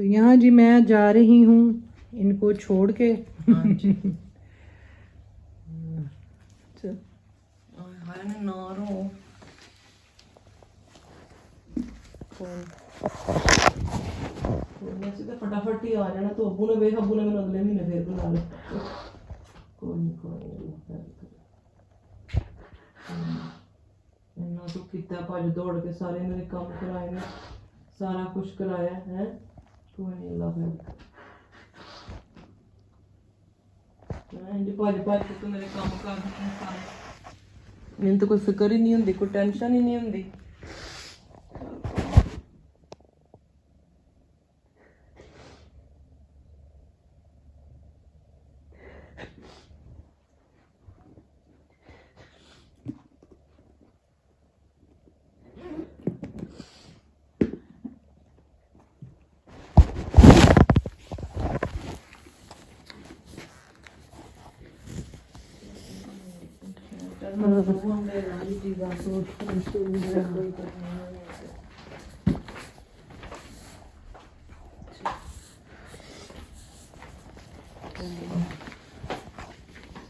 तो यहाँ जी मैं जा रही हूँ इनको छोड़ के। हाँ जी। चल। हाय ना रो। मैं सीधा फटाफट ही आ जाना, तो अब्बू ने मैंने अगले महीने फिर बुला लो। कोई इन्ना तो कितना भज दौड़ के सारे मेरे काम कराए ने, सारा कुछ कराया है। कोई नहीं अल्लाह फिर भज के तो मेरे काम कर सारे। मैंने तो कोई फिक्र ही नहीं होंगी, कोई टेंशन ही नहीं होंगी।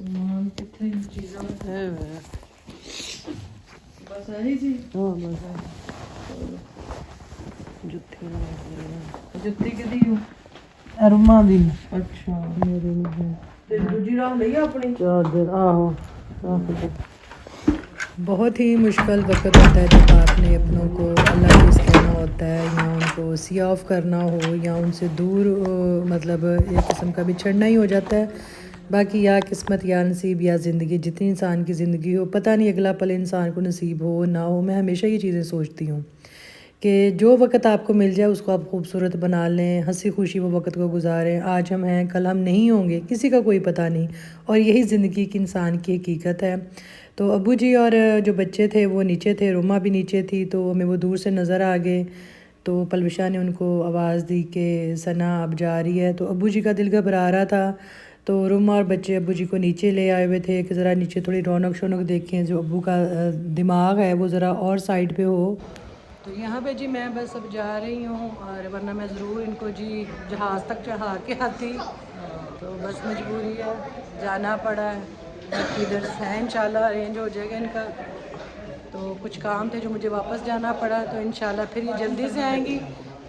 सामान कितने चीज़ों है बस यही जी। हाँ बस जुत्ती जुत्ती कितनी हो? अरुमा दी अच्छा मेरे में ते दूजी राह लई अपनी चार्जर आहो। बहुत ही मुश्किल वक्त होता है जब आपने अपनों को अल्लाह के कहना होता है या उनको सी ऑफ करना हो या उनसे दूर मतलब एक किस्म का बिछड़ना ही हो जाता है। बाकी या किस्मत या नसीब या ज़िंदगी, जितनी इंसान की ज़िंदगी हो पता नहीं अगला पल इंसान को नसीब हो ना हो। मैं हमेशा ये चीज़ें सोचती हूँ कि जो वक़्त आपको मिल जाए उसको आप खूबसूरत बना लें, हंसी खुशी वो वक़्त को गुजारें। आज हम हैं कल हम नहीं होंगे, किसी का कोई पता नहीं, और यही ज़िंदगी की इंसान की हकीकत है। तो अब्बू जी और जो बच्चे थे वो नीचे थे, रोमा भी नीचे थी, तो हमें वो दूर से नज़र आ गए। तो पलविशा ने उनको आवाज़ दी कि सना अब जा रही है। तो अब्बू जी का दिल घबरा रहा था। तो रोमा और बच्चे अब्बू जी को नीचे ले आए हुए थे कि ज़रा नीचे थोड़ी रौनक शौनक देखें, जो अब्बू का दिमाग है वो ज़रा और साइड पे हो। तो यहाँ पे जी मैं बस अब जा रही हूँ, और वरना मैं ज़रूर इनको जी जहाज़ तक चढ़ा के आती, तो बस मजबूरी है, जाना पड़ा है। बाकी इधर है इंशाल्लाह अरेंज हो जाएगा इनका। तो कुछ काम थे जो मुझे वापस जाना पड़ा, तो इंशाल्लाह फिर ये जल्दी से आएंगी,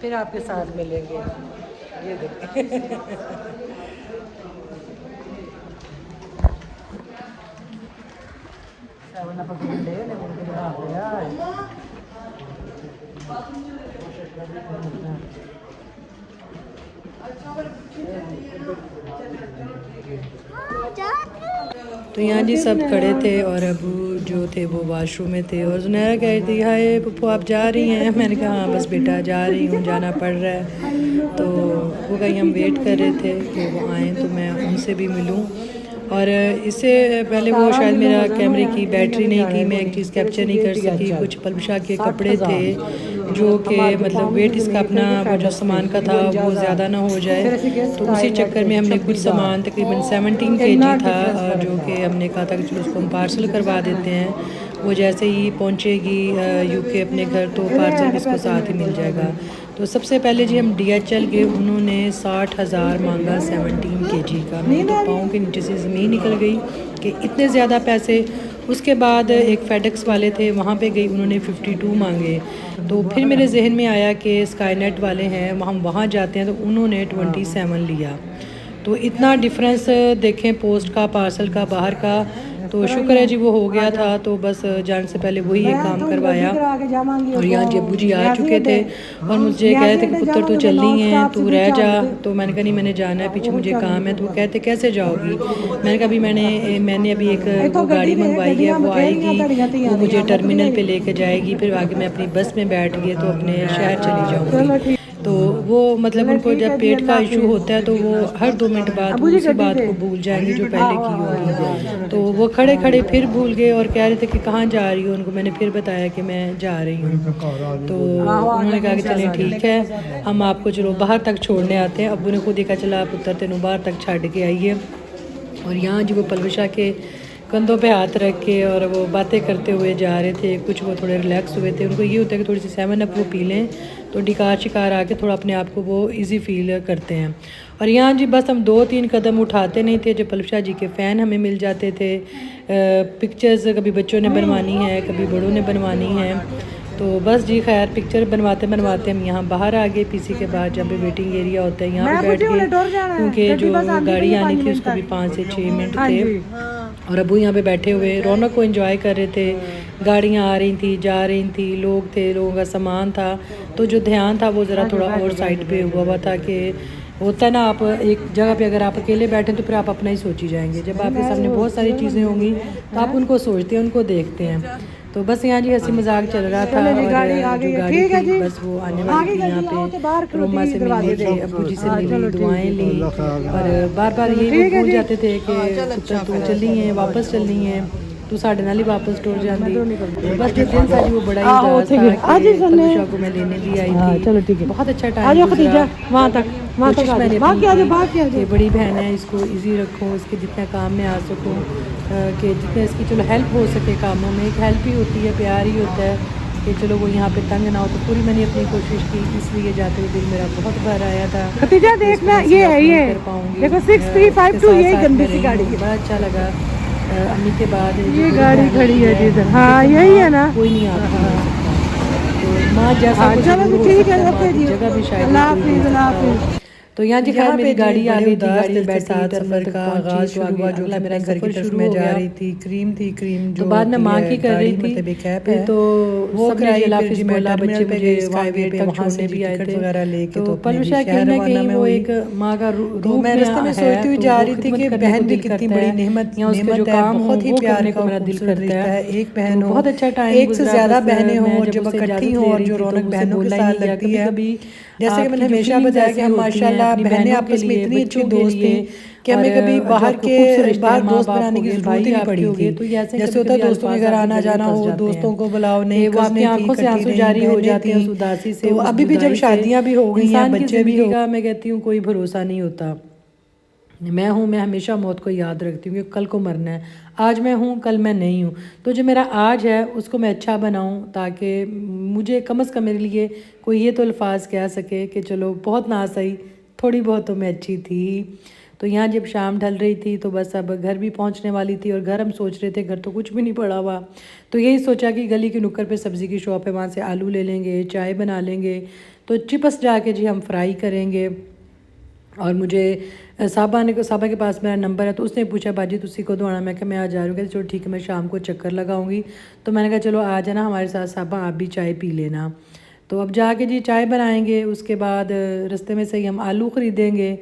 फिर आपके साथ मिलेंगे। ये देखिए तो यहाँ जी सब खड़े थे और अबू जो थे वो वाशरूम में थे, और जुनैरा कह रही थी हाय पप्पू आप जा रही हैं। मैंने कहा हाँ बस बेटा जा रही हूँ, जाना पड़ रहा है। तो वो कहीं हम वेट कर रहे थे कि वो आएँ तो मैं उनसे भी मिलूँ। और इससे पहले वो शायद मेरा कैमरे की बैटरी नहीं थी, मैं एक चीज़ कैप्चर नहीं कर सकी। कुछ पलविशा के कपड़े थे जो कि मतलब वेट इसका अपना वो जो सामान का था वो ज़्यादा ना हो जाए, तो उसी चक्कर में हमने कुछ सामान तकरीबन 17 kg था जो कि हमने कहा था कि चलो उसको हम पार्सल करवा देते हैं। वो जैसे ही पहुंचेगी यूके अपने घर तो पार्सल भी इसको साथ ही मिल जाएगा। तो सबसे पहले जी हम DHL गए, उन्होंने 60,000 मांगा 17 kg का। मेरे तो पाँव के नीचे से ज़मीन निकल गई कि इतने ज़्यादा पैसे। उसके बाद एक फेडेक्स वाले थे वहाँ पे गई, उन्होंने 52 मांगे। तो फिर मेरे जहन में आया कि स्काईनेट वाले हैं हम वहाँ जाते हैं, तो उन्होंने 27 लिया। तो इतना डिफरेंस देखें पोस्ट का पार्सल का बाहर का। तो शुक्र है जी वो हो गया था, तो बस जाने से पहले वही एक काम करवाया। और यहाँ जी अब्बू जी आ चुके थे और मुझे कह रहे थे कि पुत्र तू चलनी है, तू रह जा। तो मैंने कहा नहीं मैंने जाना है, पीछे मुझे काम है। तो वो कहते कैसे जाओगी? मैंने कहा अभी मैंने अभी एक वो गाड़ी मंगवाई है, वो आएगी, वो मुझे टर्मिनल पे लेके जाएगी, फिर आगे मैं अपनी बस में बैठ गई तो अपने शहर चली जाऊँगी। तो वो मतलब उनको जब पेट का इशू होता है तो वो हर 2 मिनट बाद वो उसी बात को भूल जाएंगे जो पहले की होगी। तो वो खड़े खड़े फिर भूल गए और कह रहे थे कि कहाँ जा रही हो। उनको मैंने फिर बताया कि मैं जा रही हूँ। तो उन्होंने कहा कि चलें ठीक है, हम आपको चलो बाहर तक छोड़ने आते हैं। अब्बू ने खुद ही कहा चला पुत्र तेनों बाहर तक छड़ के आइए। और यहाँ जी वो पलविशा के कंधों पे हाथ रख के और वो बातें करते हुए जा रहे थे। कुछ वो थोड़े रिलैक्स हुए थे, उनको ये होता है कि थोड़ी सी 7 अप वो पी लें तो डिकार शिकार आके थोड़ा अपने आप को वो इजी फील करते हैं। और यहाँ जी बस हम 2-3 कदम उठाते नहीं थे, जो पलवशा जी के फ़ैन हमें मिल जाते थे। पिक्चर्स कभी बच्चों ने बनवानी है, कभी बड़ों ने बनवानी है। तो बस जी खैर पिक्चर बनवाते बनवाते हम यहाँ बाहर आ गए। पीसी के बाद जब भी वेटिंग एरिया होता है यहाँ पे बैठ गए, क्योंकि जो गाड़ी आनी थी उसको भी 5 से 6 मिनट थे। और अबू यहाँ पे बैठे हुए रौनक को एंजॉय कर रहे थे। गाड़ियाँ आ रही थी, जा रही थी, लोग थे, लोगों का सामान था। तो जो ध्यान था वो ज़रा थोड़ा और साइड पे हुआ था कि होता है ना, आप एक जगह पे अगर आप अकेले बैठे तो फिर आप अपना ही सोची जाएंगे। जब आपके सामने बहुत सारी चीज़ें होंगी तो आप उनको सोचते हैं, उनको देखते हैं। तो बस यहाँ जी हंसी मजाक चल रहा था। और जो गाड़ी थी बस वो आने वाली थी यहाँ पे। रोमा से मिलने थे, अबू जी से मिली, दुआएं ली और बार बार यही वो भूल जाते थे कि पुत्र तू चली हैं, वापस चलनी है, तू साढ़े नाल ही वापस टुर जाती। बस जो दिन था जी वो बड़ा ही उदास था कि तनुषा को मैं लेने भी आई थी। चलो ठीक है, बहुत अच्छा टाइम गुजरा वहाँ तक। कोशिश मैंने अपनी की कि बड़ी बहन है, इसको इजी रखूँ, इसके जितना काम में आ सकूँ, कि जितना इसकी चलो हेल्प हो सके कामों में। एक हेल्प ही होती है, प्यार ही होता है कि चलो वो यहाँ पे तंग ना हो। तो पूरी मैंने अपनी कोशिश की, इसलिए जाते हुए दिल मेरा बहुत भर आया था। खतीजा देखना, ये है ये देखो 6352, ये गंदी सी गाड़ी है। बड़ा अच्छा लगा। अम्मी के बाद ये गाड़ी खड़ी है जिधर, हाँ यही है ना, कोई नहीं आता तो माँ जैसा चलो ठीक है, ओके जी, जगह भी शायद अल्लाह हाफिज़, अल्लाह हाफिज़। तो यहाँ जी खैर मेरी गाड़ी आ गई थी, गाड़ी में बैठी सफर का आगाज शुरू हुआ, जो मेरा घर की तरफ में जा रही थी। क्रीम थी, क्रीम जो तो बाद में माँ की कर रही थी, मतलब एक ऐप है, तो वो कराई फिर बोला बच्चे पे मुझे स्काईवे पे वहाँ से भी आए थे वगैरह लेके। तो पलवशा कहीं ना कहीं वो एक माँ का तो मैं रास्ते में सोचती हुई जा रही थी कि बहन भी कितनी बड़ी नेमत है, बहुत ही प्यार का दिल करता है। एक बहन हो, बहुत अच्छा टाइम, एक से ज्यादा बहनें हो और जब इकट्ठी हो और जो रौनक बहनों के साथ लगती है। जैसे कि मैंने हमेशा बताया कि हम माशाल्लाह बहनें आपस में इतनी अच्छी दोस्त थी कि हमें कभी बाहर दोस्त बनाने की जरूरत ही नहीं पड़ी थी। तो जैसे होता है दोस्तों के घर आना जाना हो, दोस्तों को बुलाओ, नहीं वो आपकी आंखों से आंसू जारी हो जाते हैं उदासी से। तो अभी भी जब शादियां भी हो गई हैं, बच्चे भी हो, मैं कहती हूँ कोई भरोसा नहीं होता। मैं हमेशा मौत को याद रखती हूँ कि कल को मरना है। आज मैं हूँ, कल मैं नहीं हूँ। तो जो मेरा आज है उसको मैं अच्छा बनाऊँ, ताकि मुझे कम से कम मेरे लिए कोई ये तो अल्फाज कह सके कि चलो बहुत ना सही, थोड़ी बहुत तो मैं अच्छी थी। तो यहाँ जब शाम ढल रही थी तो बस अब घर भी पहुँचने वाली थी। और घर हम सोच रहे थे, घर तो कुछ भी नहीं पड़ा हुआ। तो यही सोचा कि गली की नुक्कड़ पे सब्ज़ी की शॉप है, वहाँ से आलू ले लेंगे, चाय बना लेंगे। तो चिप्स जाके जी हम फ्राई करेंगे। और मुझे साबा के पास मेरा नंबर है, तो उसने पूछा बाजी तुसी को आना। मैं कहा मैं आ जा रही हूँ। कहते चलो ठीक है, मैं शाम को चक्कर लगाऊंगी। तो मैंने कहा चलो आ जाना हमारे साथ साबा, आप भी चाय पी लेना। तो अब जाके जी चाय बनाएंगे, उसके बाद रास्ते में से ही हम आलू ख़रीदेंगे।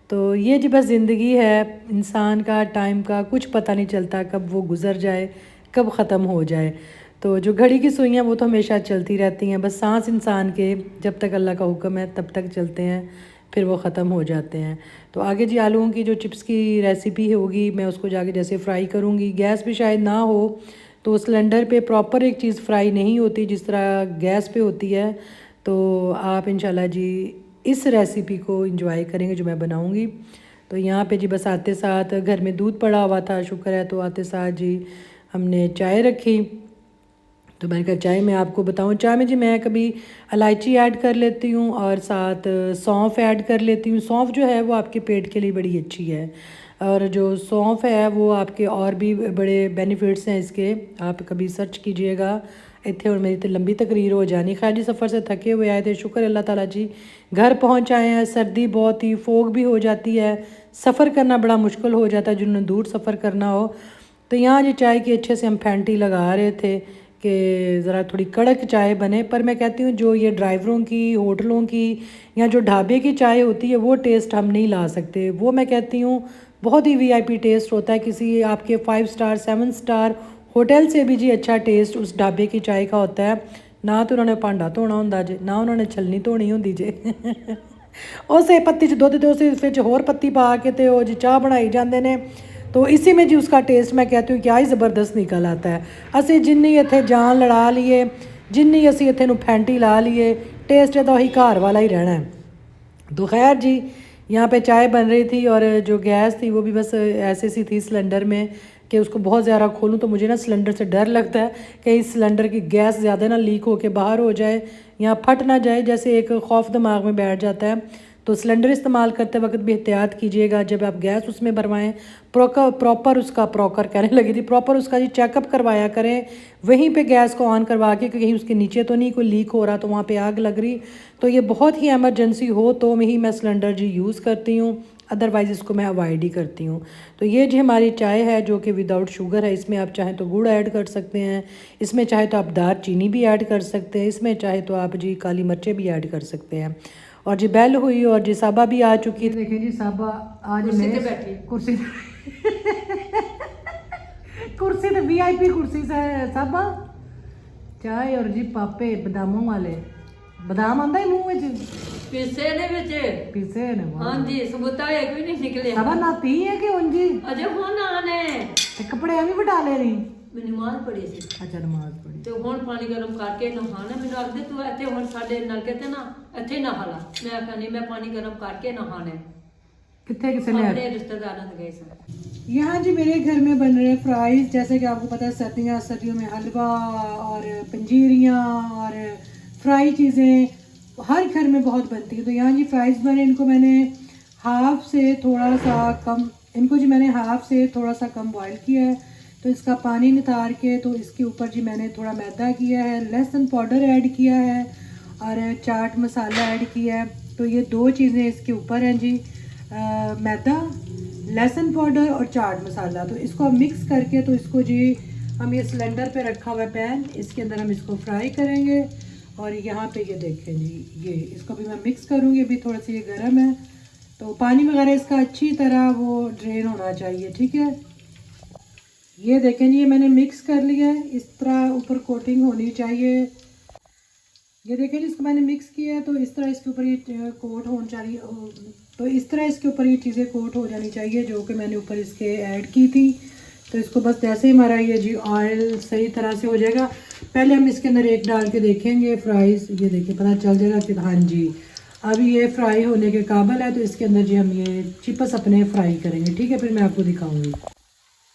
तो ये जी बस ज़िंदगी है इंसान का, टाइम का कुछ पता नहीं चलता, कब वो गुज़र जाए, कब ख़त्म हो जाए। तो जो घड़ी की सुइयाँ वो तो हमेशा चलती रहती हैं, बस सांस इंसान के जब तक अल्लाह का हुक्म है तब तक चलते हैं, फिर वो ख़त्म हो जाते हैं। तो आगे जी आलूओं की जो चिप्स की रेसिपी होगी, मैं उसको जाके जैसे फ्राई करूँगी। गैस भी शायद ना हो तो सिलेंडर पे प्रॉपर एक चीज़ फ्राई नहीं होती जिस तरह गैस पे होती है। तो आप इंशाल्लाह जी इस रेसिपी को एंजॉय करेंगे जो मैं बनाऊँगी। तो यहाँ पे जी बस आते साथ घर में दूध पड़ा हुआ था, शुक्र है। तो आते साथ जी हमने चाय रखी। तो मैंने कहा चाय में आपको बताऊं, चाय में जी मैं कभी इलायची ऐड कर लेती हूँ और साथ सौंफ ऐड कर लेती हूँ। सौंफ जो है वो आपके पेट के लिए बड़ी अच्छी है, और जो सौंफ है वो आपके और भी बड़े बेनिफिट्स हैं इसके, आप कभी सर्च कीजिएगा। इतने और मेरी तो लंबी तकरीर हो जानी। खैर जी सफ़र से थके हुए आए थे, शुक्र अल्लाह ताला जी घर पहुँच आए हैं। सर्दी बहुत ही, फोग भी हो जाती है, सफ़र करना बड़ा मुश्किल हो जाता है जिन्होंने दूर सफ़र करना हो। तो यहाँ जी चाय की अच्छे से हम फैंटी लगा रहे थे कि ज़रा थोड़ी कड़क चाय बने। पर मैं कहती हूँ जो ये ड्राइवरों की, होटलों की या जो ढाबे की चाय होती है वो टेस्ट हम नहीं ला सकते। वो मैं कहती हूँ बहुत ही वीआईपी टेस्ट होता है। किसी आपके 5 स्टार 7 स्टार होटल से भी जी अच्छा टेस्ट उस ढाबे की चाय का होता है। ना तो उन्होंने भांडा धोना होंदा जे, ना उन्होंने छलनी धोनी होंदी जे उसे पत्ती च दुध दे उस विच होर पत्ती पा के ते ओ जी चाह बनाई जाते हैं। तो इसी में जी उसका टेस्ट मैं कहती हूँ क्या ही ज़बरदस्त निकल आता है। असी जिन्नी इत्थे जान लड़ा लीए, जिन्नी असी इत्थे नूं फैंटी ला लीए, टेस्ट तो ही घर वाला ही रहना है। तो खैर जी यहाँ पे चाय बन रही थी और जो गैस थी वो भी बस ऐसे सी थी सिलेंडर में, कि उसको बहुत ज़्यादा खोलूँ, तो मुझे ना सिलेंडर से डर लगता है कि इस सिलेंडर की गैस ज़्यादा ना लीक होके बाहर हो जाए या फट ना जाए, जैसे एक खौफ दिमाग में बैठ जाता है। तो सिलेंडर इस्तेमाल करते वक्त भी एहतियात कीजिएगा, जब आप गैस उसमें भरवाएं प्रॉपर उसका प्रॉपर कहने लगी थी प्रॉपर उसका जी चेकअप करवाया करें, वहीं पे गैस को ऑन करवा के कि कहीं उसके नीचे तो नहीं कोई लीक हो रहा, तो वहाँ पे आग लग रही। तो ये बहुत ही एमरजेंसी हो तो मैं सिलेंडर जी यूज़ करती हूँ, अदरवाइज़ इसको मैं अवॉइड ही करती हूँ। तो ये जी हमारी चाय है जो कि विदाउट शुगर है, इसमें आप चाहें तो गुड़ ऐड कर सकते हैं, इसमें चाहे तो आप दार चीनी भी ऐड कर सकते हैं, इसमें चाहे तो आप जी काली मिर्चें भी ऐड कर सकते हैं। और जी बेल हुई और जी साबा भी आ चुकी। देखें जी साबा आज कुर्सी पे बैठी कुर्सी कुर्सी तो VIP कुर्सी से है साबा। चाय और जी पापे बादामों वाले, बादाम आंदा ही मुंह में पीसे ने विच पीसे ने हां जी सबूता एक भी नहीं निकले साबा नाती है कि उंजी अजे हुन आने ते कपड़े एवं बटा ले रही। मैं नमाज पढ़ी सी अच्छा नमाज पढ़ी ਤੇ ਹੁਣ ਪਾਣੀ ਗਰਮ ਕਰਕੇ ਨਹਾਣਾ ਮੈਨੂੰ ਆਖਦੇ ਤੂੰ ਇੱਥੇ ਹੁਣ ਸਾਡੇ ਨਲਕੇ ਤੇ ਨਾ ਇੱਥੇ ਹੀ ਨਹਾ ਲਾ ਮੈਂ ਆਖਿਆ ਨਹੀਂ ਮੈਂ ਪਾਣੀ ਗਰਮ ਕਰਕੇ ਨਹਾਣਾ ਹੈ कितने किसे ने ਆਪਣੇ ਰਿਸ਼ਤੇਦਾਰਾਂ ਦੇ ਗਏ ਸਨ यहाँ जी मेरे घर में बन रहे फ्राइज, जैसे कि आपको पता है सर्दियों में हलवा और पंजीरियाँ और फ्राई चीज़ें हर घर में बहुत बनती है। तो यहाँ जी फ्राइज बने, इनको मैंने हाफ से थोड़ा सा कम बॉयल किया है। तो इसका पानी नितार के तो इसके ऊपर जी मैंने थोड़ा मैदा किया है, लहसुन पाउडर ऐड किया है और चाट मसाला ऐड किया है। तो ये दो चीज़ें इसके ऊपर हैं जी, मैदा, लहसुन पाउडर और चाट मसाला। तो इसको हम मिक्स करके तो इसको जी हम ये सिलेंडर पे रखा हुआ है पैन, इसके अंदर हम इसको फ्राई करेंगे। और यहाँ पे ये देखें जी, ये इसको भी मैं मिक्स करूँगी, अभी थोड़ा सा ये गर्म है तो पानी वगैरह इसका अच्छी तरह वो ड्रेन होना चाहिए, ठीक है। ये देखें जी, ये मैंने मिक्स कर लिया है, इस तरह ऊपर कोटिंग होनी चाहिए। ये देखें जी, इसको मैंने मिक्स किया है तो इस तरह इसके ऊपर ये कोट होना चाहिए, तो इस तरह इसके ऊपर ये चीज़ें कोट हो जानी चाहिए जो कि मैंने ऊपर इसके ऐड की थी। तो इसको बस जैसे ही हमारा ये जी ऑयल सही तरह से हो जाएगा, पहले हम इसके अंदर एक डाल के देखेंगे फ्राइज़, ये देखिए पता चल जाएगा कि हाँ जी अभी ये फ्राई होने के काबिल है। तो इसके अंदर जी हम ये चिप्स अपने फ्राई करेंगे, ठीक है, फिर मैं आपको दिखाऊंगी।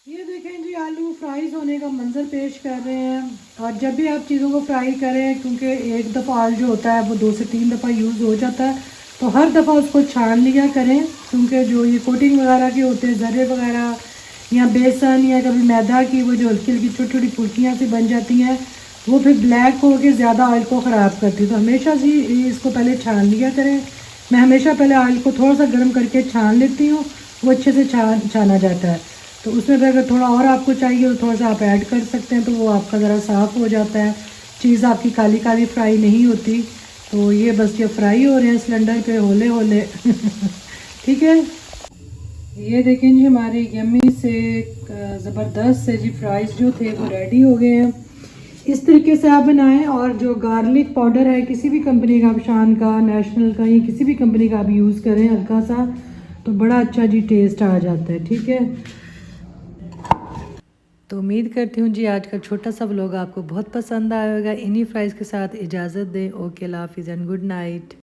ये देखें जी, आलू फ्राइज होने का मंजर पेश कर रहे हैं। और जब भी आप चीज़ों को फ्राई करें, क्योंकि एक दफ़ा आलू जो होता है वो 2 से 3 दफ़ा यूज़ हो जाता है, तो हर दफ़ा उसको छान लिया करें, क्योंकि जो ये कोटिंग वगैरह के होते हैं, ज़र्रे वगैरह या बेसन या कभी मैदा की वो जो हल्की हल्की छोटी छोटी फुल्कियाँ सी बन जाती हैं, वो फिर ब्लैक हो के ज़्यादा ऑयल को ख़राब करती है। तो हमेशा से इसको पहले छान लिया करें। मैं हमेशा पहले ऑयल को थोड़ा सा गर्म करके छान लेती हूँ, वो अच्छे से छाना जाता है। तो उसमें फिर अगर थोड़ा और आपको चाहिए तो थोड़ा सा आप ऐड कर सकते हैं, तो वो आपका ज़रा साफ़ हो जाता है, चीज़ आपकी काली काली फ्राई नहीं होती। तो ये बस ये फ्राई हो रहे हैं सिलेंडर पे होले होले ठीक है। ये देखें जी, हमारे यम्मी से ज़बरदस्त से जी फ्राइज़ जो थे वो रेडी हो गए हैं। इस तरीके से आप बनाएं। और जो गार्लिक पाउडर है किसी भी कंपनी का, आप शान का, नेशनल का, या किसी भी कंपनी का आप यूज़ करें हल्का सा, तो बड़ा अच्छा जी टेस्ट आ जाता है, ठीक है। तो उम्मीद करती हूँ जी आज का छोटा सा व्लॉग आपको बहुत पसंद आएगा। इन्हीं फ्राइज़ के साथ इजाज़त दें। ओके, अल्लाह हाफ़िज़ एंड गुड नाइट।